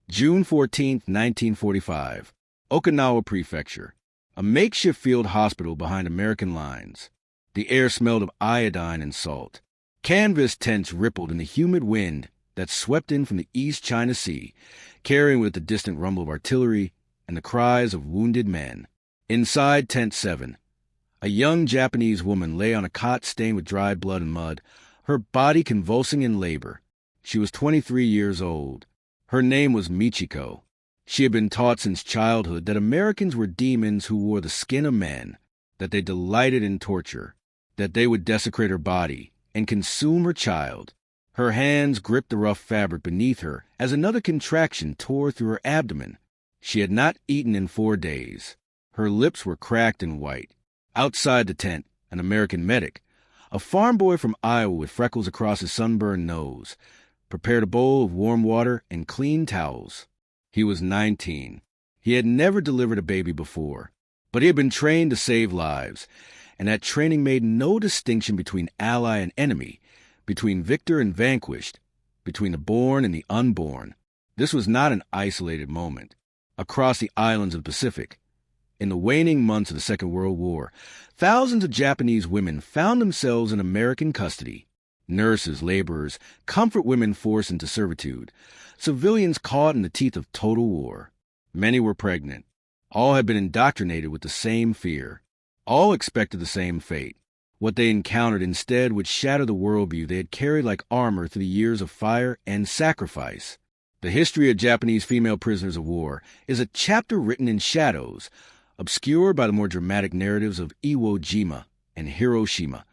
June 14, 1945. Okinawa Prefecture. A makeshift field hospital behind American lines. The air smelled of iodine and salt. Canvas tents rippled in the humid wind that swept in from the East China Sea, carrying with it the distant rumble of artillery and the cries of wounded men. Inside Tent 7, a young Japanese woman lay on a cot stained with dried blood and mud, her body convulsing in labor. She was 23 years old. Her name was Michiko. She had been taught since childhood that Americans were demons who wore the skin of men, that they delighted in torture, that they would desecrate her body and consume her child. Her hands gripped the rough fabric beneath her as another contraction tore through her abdomen. She had not eaten in 4 days. Her lips were cracked and white. Outside the tent, an American medic, a farm boy from Iowa with freckles across his sunburned nose, prepared a bowl of warm water and clean towels. He was 19. He had never delivered a baby before, but he had been trained to save lives, and that training made no distinction between ally and enemy, between victor and vanquished, between the born and the unborn. This was not an isolated moment. Across the islands of the Pacific, in the waning months of the Second World War, thousands of Japanese women found themselves in American custody. Nurses, laborers, comfort women forced into servitude, civilians caught in the teeth of total war. Many were pregnant. All had been indoctrinated with the same fear. All expected the same fate. What they encountered instead would shatter the worldview they had carried like armor through the years of fire and sacrifice. The history of Japanese female prisoners of war is a chapter written in shadows, obscured by the more dramatic narratives of Iwo Jima and Hiroshima,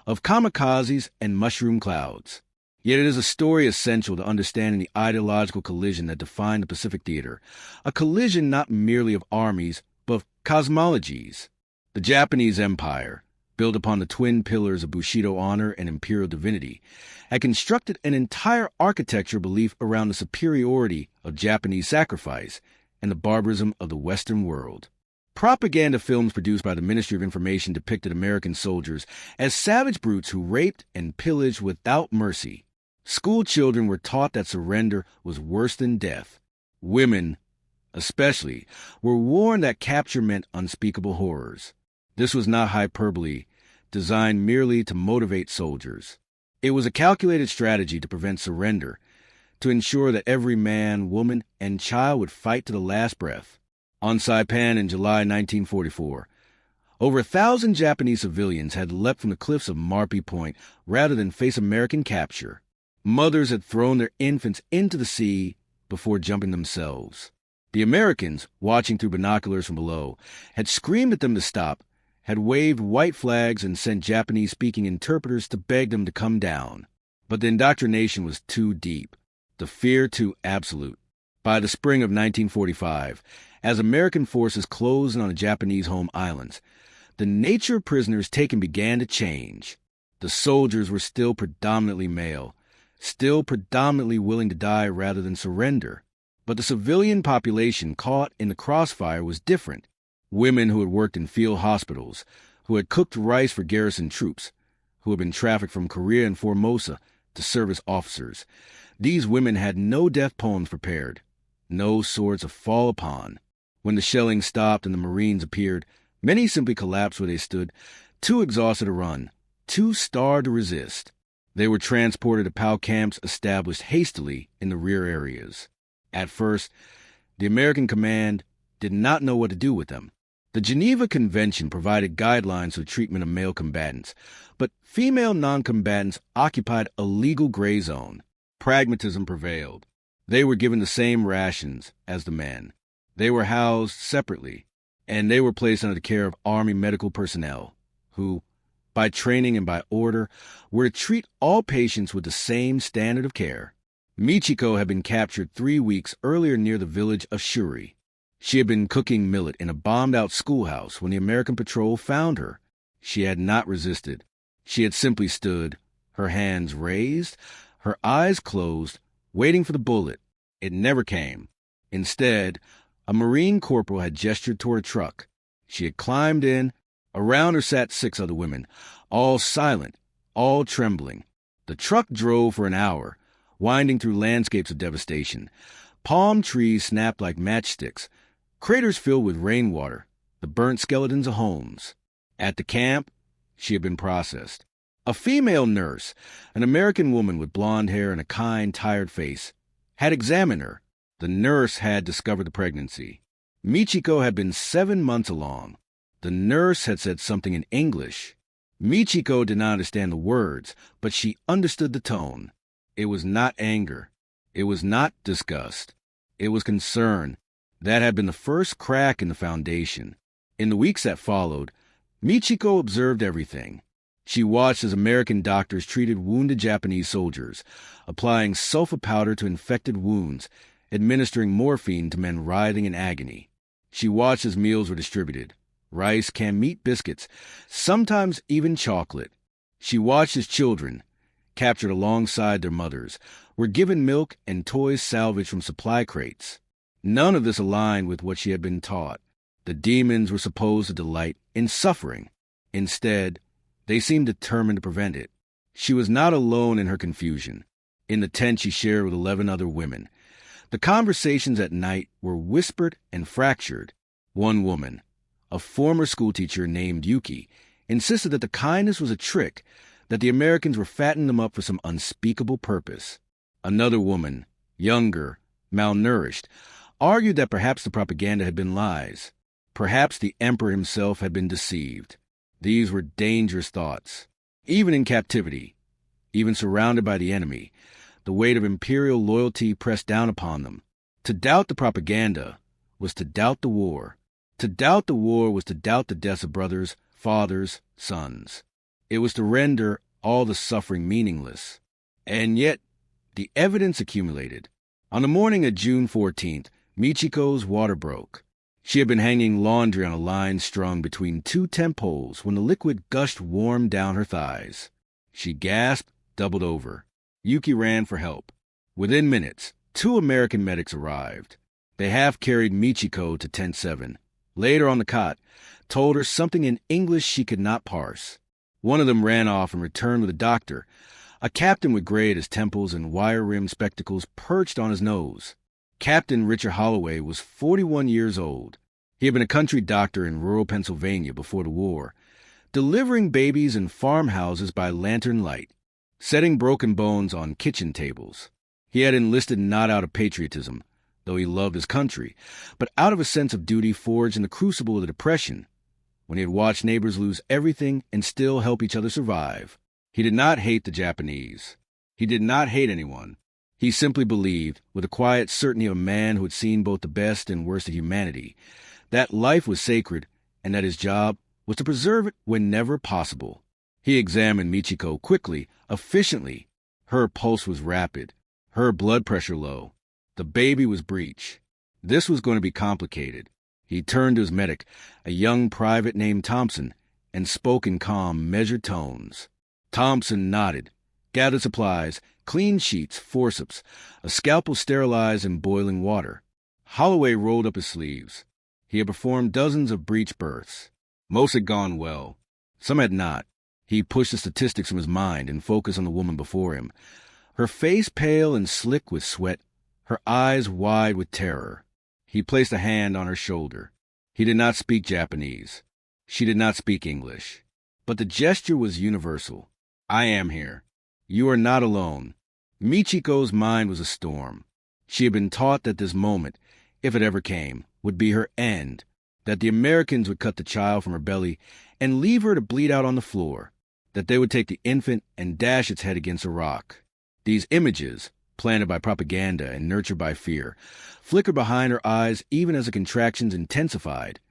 of kamikazes and mushroom clouds. Yet it is a story essential to understanding the ideological collision that defined the Pacific theater, a collision not merely of armies, but of cosmologies. The Japanese Empire, built upon the twin pillars of Bushido honor and imperial divinity, had constructed an entire architecture belief around the superiority of Japanese sacrifice and the barbarism of the Western world. Propaganda films produced by the Ministry of Information depicted American soldiers as savage brutes who raped and pillaged without mercy. School children were taught that surrender was worse than death. Women, especially, were warned that capture meant unspeakable horrors. This was not hyperbole, designed merely to motivate soldiers. It was a calculated strategy to prevent surrender, to ensure that every man, woman, and child would fight to the last breath. On Saipan in July 1944, over 1,000 Japanese civilians had leapt from the cliffs of Marpi Point rather than face American capture. Mothers had thrown their infants into the sea before jumping themselves. The Americans, watching through binoculars from below, had screamed at them to stop, had waved white flags and sent Japanese-speaking interpreters to beg them to come down. But the indoctrination was too deep, the fear too absolute. By the spring of 1945, as American forces closed in on the Japanese home islands, the nature of prisoners taken began to change. The soldiers were still predominantly male, still predominantly willing to die rather than surrender. But the civilian population caught in the crossfire was different. Women who had worked in field hospitals, who had cooked rice for garrison troops, who had been trafficked from Korea and Formosa to serve as officers. These women had no death poems prepared, no swords to fall upon. When the shelling stopped and the Marines appeared, many simply collapsed where they stood, too exhausted to run, too starved to resist. They were transported to POW camps established hastily in the rear areas. At first, the American command did not know what to do with them. The Geneva Convention provided guidelines for the treatment of male combatants, but female non-combatants occupied a legal gray zone. Pragmatism prevailed. They were given the same rations as the men. They were housed separately, and they were placed under the care of Army medical personnel, who, by training and by order, were to treat all patients with the same standard of care. Michiko had been captured 3 weeks earlier near the village of Shuri. She had been cooking millet in a bombed-out schoolhouse when the American patrol found her. She had not resisted. She had simply stood, her hands raised, her eyes closed, waiting for the bullet. It never came. Instead, a Marine corporal had gestured toward a truck. She had climbed in. Around her sat 6 other women, all silent, all trembling. The truck drove for an hour, winding through landscapes of devastation, Palm trees snapped like matchsticks, craters filled with rainwater, the burnt skeletons of homes. At the camp, she had been processed. A female nurse, an American woman with blonde hair and a kind, tired face, had examined her. The nurse had discovered the pregnancy. Michiko had been 7 months along. The nurse had said something in English. Michiko did not understand the words, but she understood the tone. It was not anger. It was not disgust. It was concern. That had been the first crack in the foundation. In the weeks that followed, Michiko observed everything. She watched as American doctors treated wounded Japanese soldiers, applying sulfa powder to infected wounds, administering morphine to men writhing in agony. She watched as meals were distributed: rice, canned meat, biscuits, sometimes even chocolate. She watched as children, captured alongside their mothers, were given milk and toys salvaged from supply crates. None of this aligned with what she had been taught. The demons were supposed to delight in suffering. Instead, they seemed determined to prevent it. She was not alone in her confusion. In the tent she shared with 11 other women. The conversations at night were whispered and fractured. One woman, a former schoolteacher named Yuki, insisted that the kindness was a trick, that the Americans were fattening them up for some unspeakable purpose. Another woman, younger, malnourished, argued that perhaps the propaganda had been lies. Perhaps the emperor himself had been deceived. These were dangerous thoughts. Even in captivity, even surrounded by the enemy, the weight of imperial loyalty pressed down upon them. To doubt the propaganda was to doubt the war. To doubt the war was to doubt the deaths of brothers, fathers, sons. It was to render all the suffering meaningless. And yet, the evidence accumulated. On the morning of June 14th, Michiko's water broke. She had been hanging laundry on a line strung between 2 tent poles when the liquid gushed warm down her thighs. She gasped, doubled over. Yuki ran for help. Within minutes, 2 American medics arrived. They half-carried Michiko to Tent 7. Laid her on the cot, told her something in English she could not parse. One of them ran off and returned with a doctor. A captain with gray at his temples and wire-rimmed spectacles perched on his nose. Captain Richard Holloway was 41 years old. He had been a country doctor in rural Pennsylvania before the war, delivering babies in farmhouses by lantern light, setting broken bones on kitchen tables. He had enlisted not out of patriotism, though he loved his country, but out of a sense of duty forged in the crucible of the Depression, when he had watched neighbors lose everything and still help each other survive. He did not hate the Japanese. He did not hate anyone. He simply believed, with the quiet certainty of a man who had seen both the best and worst of humanity, that life was sacred and that his job was to preserve it whenever possible. He examined Michiko quickly, efficiently. Her pulse was rapid, her blood pressure low. The baby was breech. This was going to be complicated. He turned to his medic, a young private named Thompson, and spoke in calm, measured tones. Thompson nodded, gathered supplies, clean sheets, forceps, a scalpel sterilized in boiling water. Holloway rolled up his sleeves. He had performed dozens of breech births. Most had gone well. Some had not. He pushed the statistics from his mind and focused on the woman before him. Her face pale and slick with sweat, her eyes wide with terror. He placed a hand on her shoulder. He did not speak Japanese. She did not speak English. But the gesture was universal. I am here. You are not alone. Michiko's mind was a storm. She had been taught that this moment, if it ever came, would be her end, that the Americans would cut the child from her belly and leave her to bleed out on the floor, that they would take the infant and dash its head against a rock. These images, planted by propaganda and nurtured by fear, flickered behind her eyes even as the contractions intensified,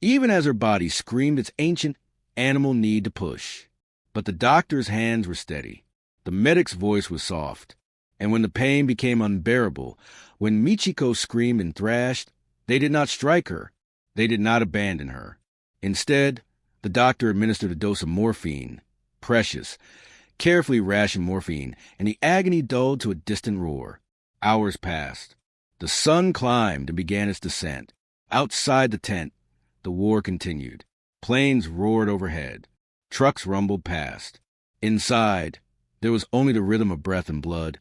even as her body screamed its ancient animal need to push. But the doctor's hands were steady. The medic's voice was soft. And when the pain became unbearable, when Michiko screamed and thrashed, they did not strike her. They did not abandon her. Instead, the doctor administered a dose of morphine, precious, carefully rationed morphine, and the agony dulled to a distant roar. Hours passed. The sun climbed and began its descent. Outside the tent, the war continued. Planes roared overhead. Trucks rumbled past. Inside, there was only the rhythm of breath and blood,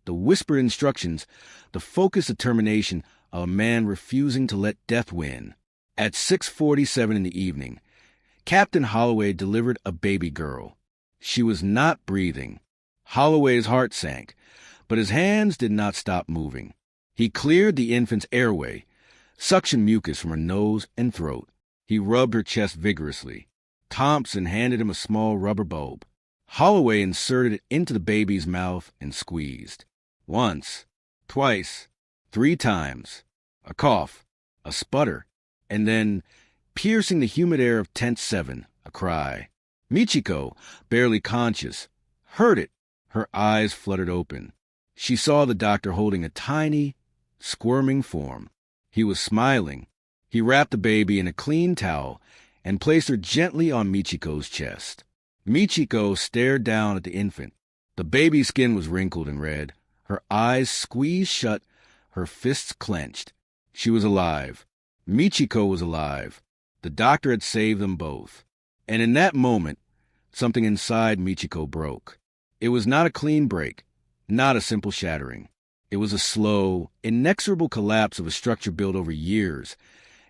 the whispered instructions, the focused determination of a man refusing to let death win. At 6:47 in the evening, Captain Holloway delivered a baby girl. She was not breathing. Holloway's heart sank, but his hands did not stop moving. He cleared the infant's airway, suctioned mucus from her nose and throat. He rubbed her chest vigorously. Thompson handed him a small rubber bulb. Holloway inserted it into the baby's mouth and squeezed. Once, twice, 3 times. A cough, a sputter, and then, piercing the humid air of Tent 7, a cry. Michiko, barely conscious, heard it. Her eyes fluttered open. She saw the doctor holding a tiny, squirming form. He was smiling. He wrapped the baby in a clean towel and placed her gently on Michiko's chest. Michiko stared down at the infant. The baby's skin was wrinkled and red, her eyes squeezed shut, her fists clenched. She was alive. Michiko was alive. The doctor had saved them both. And in that moment, something inside Michiko broke. It was not a clean break, not a simple shattering. It was a slow, inexorable collapse of a structure built over years,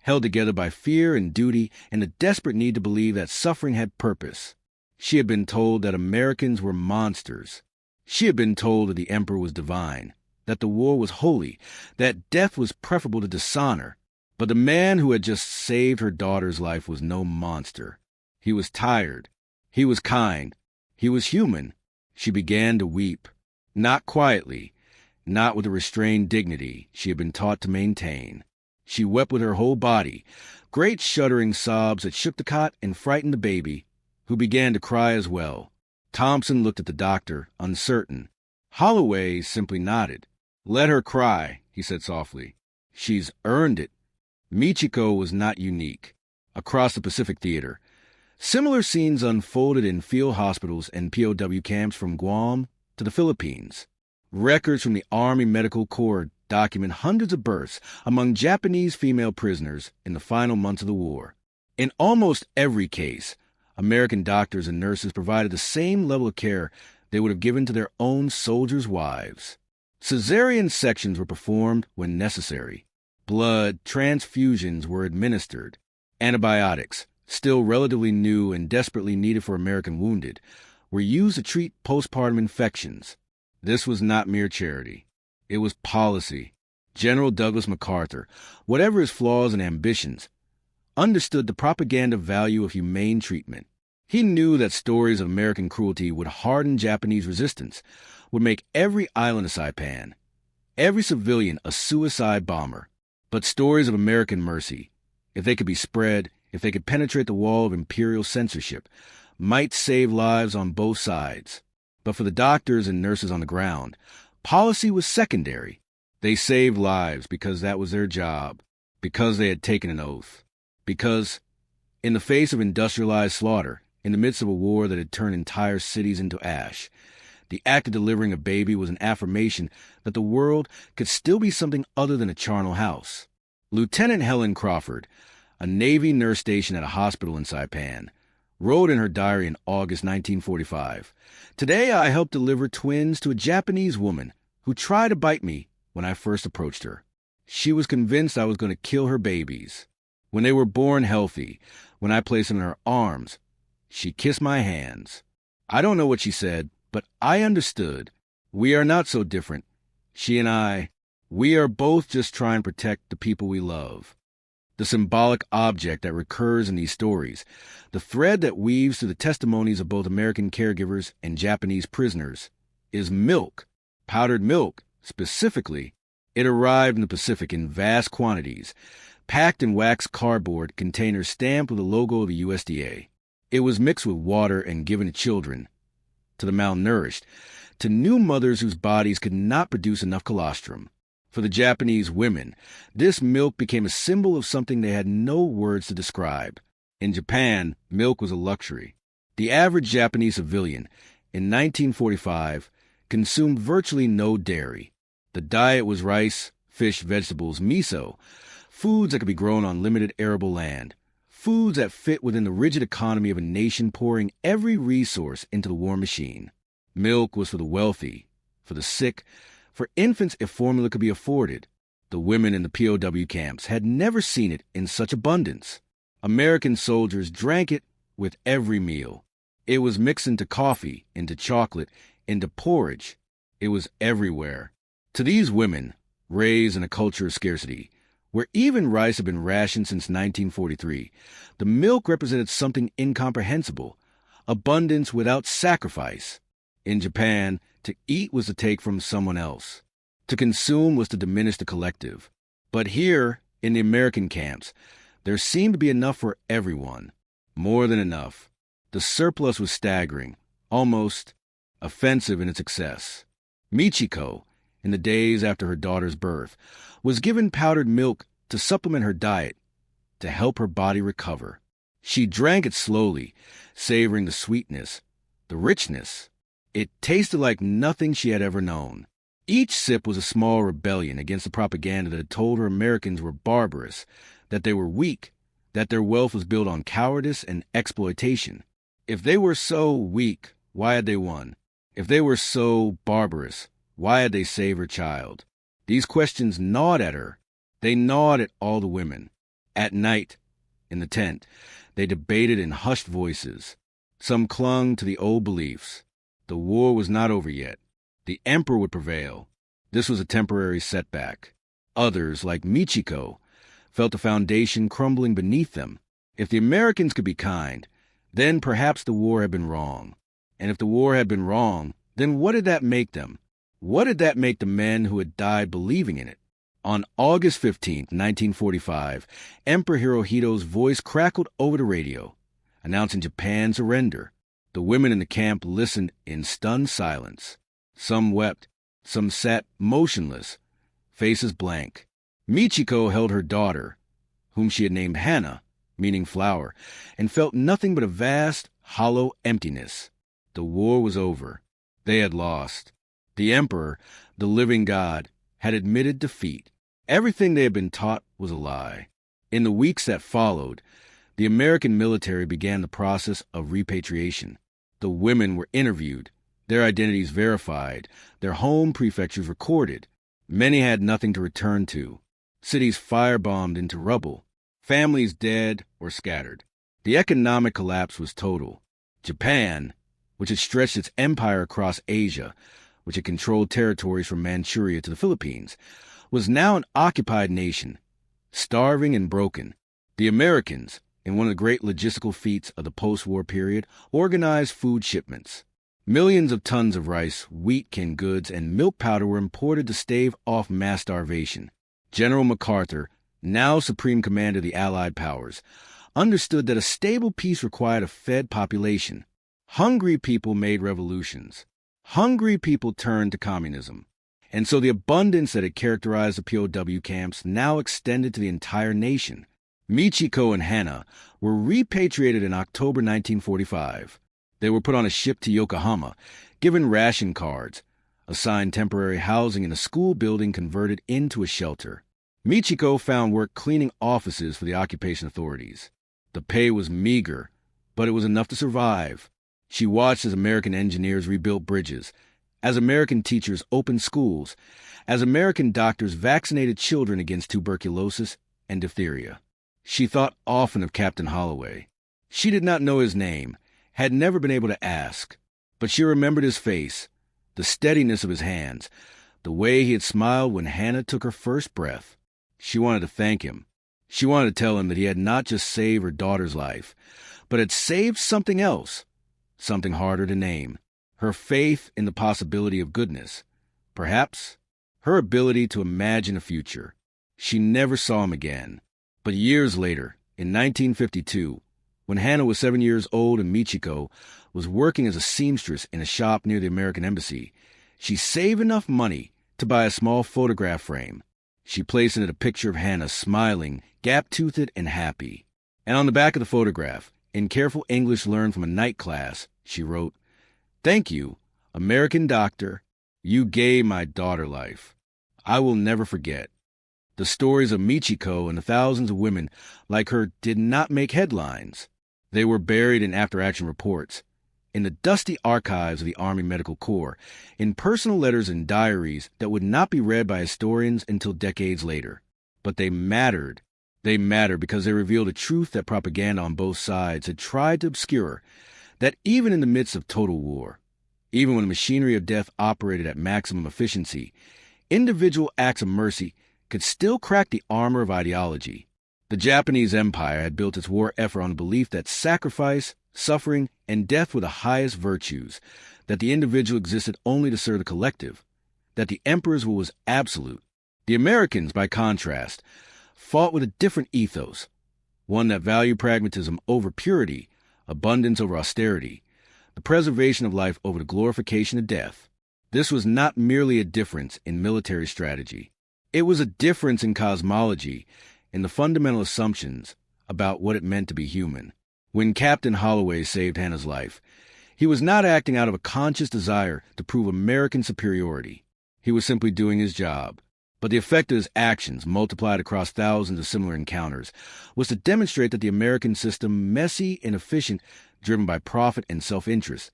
held together by fear and duty and the desperate need to believe that suffering had purpose. She had been told that Americans were monsters. She had been told that the emperor was divine, that the war was holy, that death was preferable to dishonor. But the man who had just saved her daughter's life was no monster. He was tired. He was kind. He was human. She began to weep, not quietly, not with the restrained dignity she had been taught to maintain. She wept with her whole body, great shuddering sobs that shook the cot and frightened the baby, who began to cry as well. Thompson looked at the doctor, uncertain. Holloway simply nodded. "Let her cry," he said softly. "She's earned it." Michiko was not unique. Across the Pacific Theater, similar scenes unfolded in field hospitals and POW camps from Guam to the Philippines. Records from the Army Medical Corps document hundreds of births among Japanese female prisoners in the final months of the war. In almost every case, American doctors and nurses provided the same level of care they would have given to their own soldiers' wives. Cesarean sections were performed when necessary. Blood transfusions were administered. Antibiotics, still relatively new and desperately needed for American wounded, were used to treat postpartum infections. This was not mere charity. It was policy. General Douglas MacArthur, whatever his flaws and ambitions, understood the propaganda value of humane treatment. He knew that stories of American cruelty would harden Japanese resistance, would make every island a Saipan, every civilian a suicide bomber. But stories of American mercy, if they could be spread, if they could penetrate the wall of imperial censorship, might save lives on both sides. But for the doctors and nurses on the ground, policy was secondary. They saved lives because that was their job, because they had taken an oath, because, in the face of industrialized slaughter, in the midst of a war that had turned entire cities into ash, the act of delivering a baby was an affirmation that the world could still be something other than a charnel house. Lieutenant Helen Crawford, a Navy nurse stationed at a hospital in Saipan, wrote in her diary in August 1945, "Today I helped deliver twins to a Japanese woman who tried to bite me when I first approached her. She was convinced I was going to kill her babies. When they were born healthy, when I placed them in her arms, she kissed my hands. I don't know what she said, but I understood. We are not so different. She and I, we are both just trying to protect the people we love." The symbolic object that recurs in these stories, the thread that weaves through the testimonies of both American caregivers and Japanese prisoners, is milk, powdered milk, specifically. It arrived in the Pacific in vast quantities, packed in wax cardboard containers stamped with the logo of the USDA. It was mixed with water and given to children, to the malnourished, to new mothers whose bodies could not produce enough colostrum. For the Japanese women, this milk became a symbol of something they had no words to describe. In Japan, milk was a luxury. The average Japanese civilian, in 1945, consumed virtually no dairy. The diet was rice, fish, vegetables, miso, foods that could be grown on limited arable land, foods that fit within the rigid economy of a nation pouring every resource into the war machine. Milk was for the wealthy, for the sick, for infants if formula could be afforded. The women in the POW camps had never seen it in such abundance. American soldiers drank it with every meal. It was mixed into coffee, into chocolate, into porridge. It was everywhere. To these women, raised in a culture of scarcity, where even rice had been rationed since 1943, the milk represented something incomprehensible, abundance without sacrifice. In Japan, to eat was to take from someone else. To consume was to diminish the collective. But here, in the American camps, there seemed to be enough for everyone. More than enough. The surplus was staggering, almost offensive in its excess. Michiko, in the days after her daughter's birth, was given powdered milk to supplement her diet, to help her body recover. She drank it slowly, savoring the sweetness, the richness. It tasted like nothing she had ever known. Each sip was a small rebellion against the propaganda that had told her Americans were barbarous, that they were weak, that their wealth was built on cowardice and exploitation. If they were so weak, why had they won? If they were so barbarous, why had they saved her child? These questions gnawed at her. They gnawed at all the women. At night, in the tent, they debated in hushed voices. Some clung to the old beliefs. The war was not over yet. The emperor would prevail. This was a temporary setback. Others, like Michiko, felt the foundation crumbling beneath them. If the Americans could be kind, then perhaps the war had been wrong. And if the war had been wrong, then what did that make them? What did that make the men who had died believing in it? On August 15, 1945, Emperor Hirohito's voice crackled over the radio, announcing Japan's surrender. The women in the camp listened in stunned silence. Some wept, some sat motionless, faces blank. Michiko held her daughter, whom she had named Hana, meaning flower, and felt nothing but a vast, hollow emptiness. The war was over. They had lost. The emperor, the living God, had admitted defeat. Everything they had been taught was a lie. In the weeks that followed, the American military began the process of repatriation. The women were interviewed, their identities verified, their home prefectures recorded. Many had nothing to return to. Cities firebombed into rubble. Families dead or scattered. The economic collapse was total. Japan, which had stretched its empire across Asia, which had controlled territories from Manchuria to the Philippines, was now an occupied nation, starving and broken. The Americans, in one of the great logistical feats of the post-war period, organized food shipments. Millions of tons of rice, wheat, canned goods, and milk powder were imported to stave off mass starvation. General MacArthur, now supreme commander of the Allied powers, understood that a stable peace required a fed population. Hungry people made revolutions. Hungry people turned to communism. And so the abundance that had characterized the POW camps now extended to the entire nation. Michiko and Hana were repatriated in October 1945. They were put on a ship to Yokohama, given ration cards, assigned temporary housing in a school building converted into a shelter. Michiko found work cleaning offices for the occupation authorities. The pay was meager, but it was enough to survive. She watched as American engineers rebuilt bridges, as American teachers opened schools, as American doctors vaccinated children against tuberculosis and diphtheria. She thought often of Captain Holloway. She did not know his name, had never been able to ask, but she remembered his face, the steadiness of his hands, the way he had smiled when Hannah took her first breath. She wanted to thank him. She wanted to tell him that he had not just saved her daughter's life, but had saved something else, something harder to name. Her faith in the possibility of goodness. Perhaps her ability to imagine a future. She never saw him again. But years later, in 1952, when Hannah was 7 years old and Michiko was working as a seamstress in a shop near the American Embassy, she saved enough money to buy a small photograph frame. She placed in it a picture of Hannah smiling, gap-toothed, and happy. And on the back of the photograph, in careful English learned from a night class, she wrote, "Thank you, American doctor. You gave my daughter life. I will never forget." The stories of Michiko and the thousands of women like her did not make headlines. They were buried in after-action reports, in the dusty archives of the Army Medical Corps, in personal letters and diaries that would not be read by historians until decades later. But they mattered. They mattered because they revealed a truth that propaganda on both sides had tried to obscure, that even in the midst of total war, even when the machinery of death operated at maximum efficiency, individual acts of mercy could still crack the armor of ideology. The Japanese Empire had built its war effort on the belief that sacrifice, suffering, and death were the highest virtues, that the individual existed only to serve the collective, that the emperor's will was absolute. The Americans, by contrast, fought with a different ethos, one that valued pragmatism over purity, abundance over austerity, the preservation of life over the glorification of death. This was not merely a difference in military strategy. It was a difference in cosmology, in the fundamental assumptions about what it meant to be human. When Captain Holloway saved Hannah's life, he was not acting out of a conscious desire to prove American superiority. He was simply doing his job. But the effect of his actions, multiplied across thousands of similar encounters, was to demonstrate that the American system, messy and efficient, driven by profit and self-interest,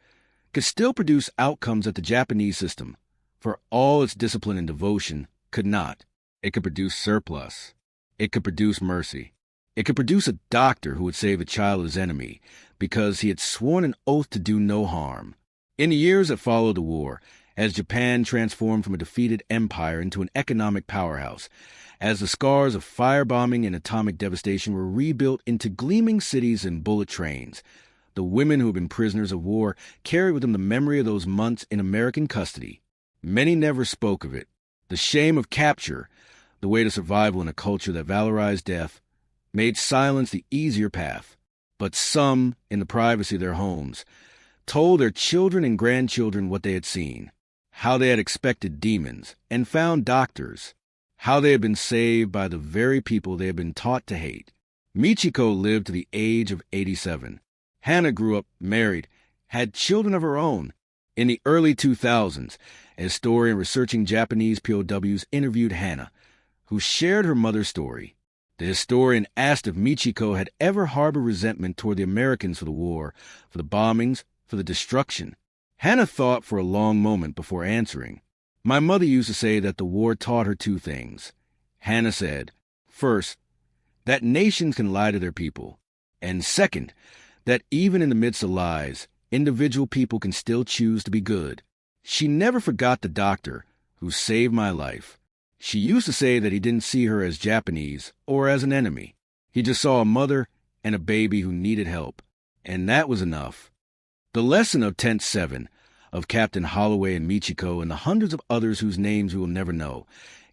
could still produce outcomes that the Japanese system, for all its discipline and devotion, could not. It could produce surplus. It could produce mercy. It could produce a doctor who would save a child of his enemy because he had sworn an oath to do no harm. In the years that followed the war, as Japan transformed from a defeated empire into an economic powerhouse, as the scars of firebombing and atomic devastation were rebuilt into gleaming cities and bullet trains, the women who had been prisoners of war carried with them the memory of those months in American custody. Many never spoke of it. The shame of capture, the way to survival in a culture that valorized death, made silence the easier path. But some, in the privacy of their homes, told their children and grandchildren what they had seen, how they had expected demons and found doctors, how they had been saved by the very people they had been taught to hate. Michiko lived to the age of 87. Hannah grew up, married, had children of her own. In the early 2000s, a historian researching Japanese POWs interviewed Hannah, who shared her mother's story. The historian asked if Michiko had ever harbored resentment toward the Americans for the war, for the bombings, for the destruction. Hannah thought for a long moment before answering. My mother used to say that the war taught her two things. Hannah said, first, that nations can lie to their people, and second, that even in the midst of lies, individual people can still choose to be good. She never forgot the doctor who saved my life. She used to say that he didn't see her as Japanese or as an enemy. He just saw a mother and a baby who needed help, and that was enough. The lesson of Tent 7, of Captain Holloway and Michiko and the hundreds of others whose names we will never know,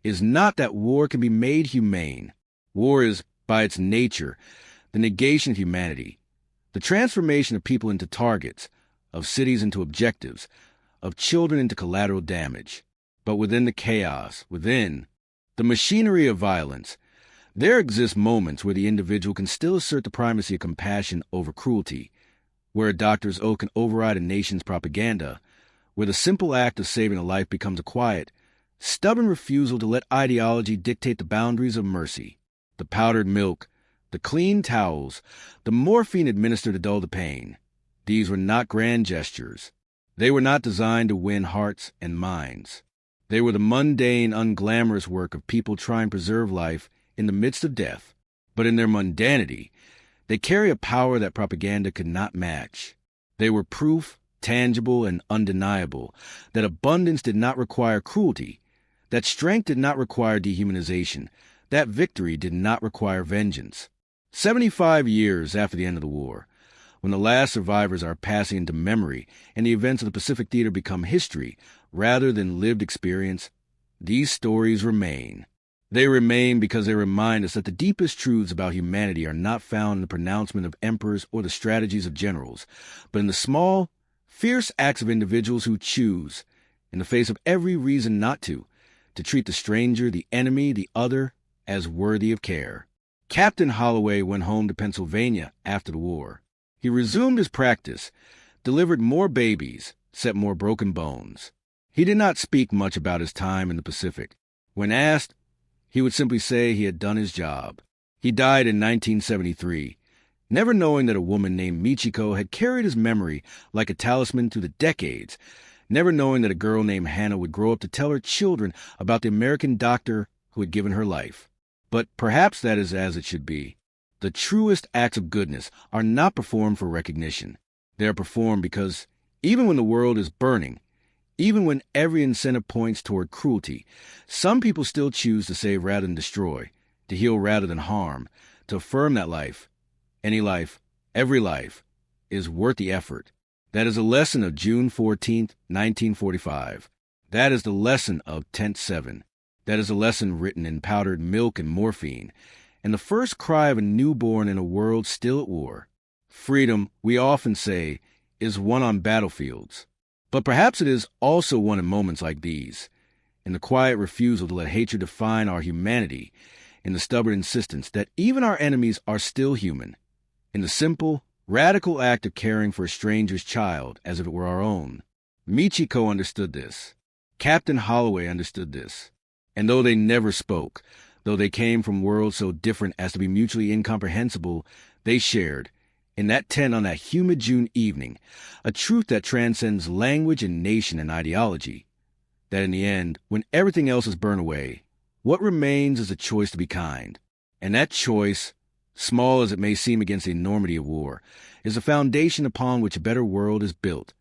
is not that war can be made humane. War is, by its nature, the negation of humanity, the transformation of people into targets, of cities into objectives, of children into collateral damage. But within the chaos, within the machinery of violence, there exist moments where the individual can still assert the primacy of compassion over cruelty, where a doctor's oath can override a nation's propaganda, where the simple act of saving a life becomes a quiet, stubborn refusal to let ideology dictate the boundaries of mercy. The powdered milk, the clean towels, the morphine administered to dull the pain. These were not grand gestures. They were not designed to win hearts and minds. They were the mundane, unglamorous work of people trying to preserve life in the midst of death. But in their mundanity, they carry a power that propaganda could not match. They were proof, tangible and undeniable, that abundance did not require cruelty, that strength did not require dehumanization, that victory did not require vengeance. 75 years after the end of the war, when the last survivors are passing into memory and the events of the Pacific Theater become history rather than lived experience, these stories remain. They remain because they remind us that the deepest truths about humanity are not found in the pronouncement of emperors or the strategies of generals, but in the small, fierce acts of individuals who choose, in the face of every reason not to treat the stranger, the enemy, the other, as worthy of care. Captain Holloway went home to Pennsylvania after the war. He resumed his practice, delivered more babies, set more broken bones. He did not speak much about his time in the Pacific. When asked, he would simply say he had done his job. He died in 1973, never knowing that a woman named Michiko had carried his memory like a talisman through the decades, never knowing that a girl named Hannah would grow up to tell her children about the American doctor who had given her life. But perhaps that is as it should be. The truest acts of goodness are not performed for recognition. They are performed because even when the world is burning, even when every incentive points toward cruelty, some people still choose to save rather than destroy, to heal rather than harm, to affirm that life, any life, every life, is worth the effort. That is a lesson of June 14th, 1945. That is the lesson of Tent 7. That is a lesson written in powdered milk and morphine, and the first cry of a newborn in a world still at war. Freedom, we often say, is won on battlefields. But perhaps it is also won in moments like these, in the quiet refusal to let hatred define our humanity, in the stubborn insistence that even our enemies are still human, in the simple, radical act of caring for a stranger's child as if it were our own. Michiko understood this. Captain Holloway understood this. And though they never spoke, though they came from worlds so different as to be mutually incomprehensible, they shared, in that tent on that humid June evening, a truth that transcends language and nation and ideology, that in the end, when everything else is burned away, what remains is a choice to be kind. And that choice, small as it may seem against the enormity of war, is the foundation upon which a better world is built.